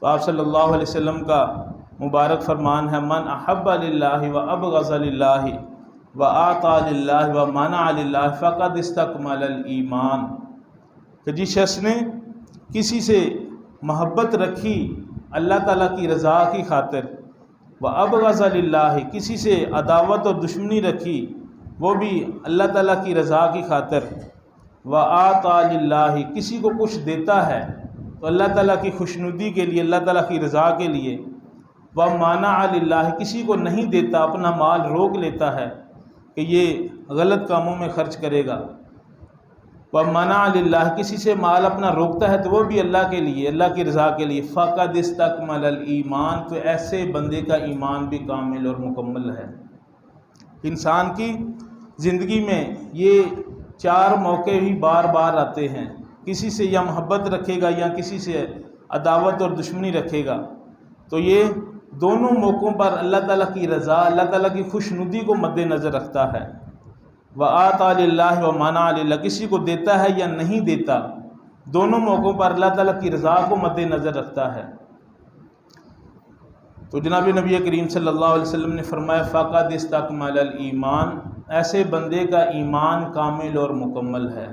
تو آپ صلی اللہ علیہ وسلم کا مبارک فرمان ہے من احب للہ و ابغض للہ و اعطى للہ و منع للہ فقد استکمل الایمان، کہ جس شخص نے کسی سے محبت رکھی اللہ تعالیٰ کی رضا کی خاطر، و ابغض للہ کسی سے عداوت اور دشمنی رکھی وہ بھی اللہ تعالیٰ کی رضا کی خاطر، و اعطى للہ کسی کو کچھ دیتا ہے تو اللہ تعالیٰ کی خوشنودی کے لیے، اللہ تعالیٰ کی رضا کے لیے، و منع للہ کسی کو نہیں دیتا، اپنا مال روک لیتا ہے کہ یہ غلط کاموں میں خرچ کرے گا، و منع للہ کسی سے مال اپنا روکتا ہے تو وہ بھی اللہ کے لیے، اللہ کی رضا کے لیے، فقد استکمل الایمان، تو ایسے بندے کا ایمان بھی کامل اور مکمل ہے۔ انسان کی زندگی میں یہ 4 موقع ہی بار بار آتے ہیں، کسی سے یا محبت رکھے گا یا کسی سے عداوت اور دشمنی رکھے گا، تو یہ دونوں موقعوں پر اللہ تعالیٰ کی رضا، اللہ تعالیٰ کی خوشنودی کو مد نظر رکھتا ہے۔ وَآتَى لِلَّهِ وَمَنَعَ لِلَّهِ کسی کو دیتا ہے یا نہیں دیتا، دونوں موقعوں پر اللہ تعالیٰ کی رضا کو مد نظر رکھتا ہے۔ تو جناب نبی کریم صلی اللہ علیہ وسلم نے فرمایا فَقَدْ اسْتَكْمَلَ الْإِيمَانَ، ایسے بندے کا ایمان کامل اور مکمل ہے۔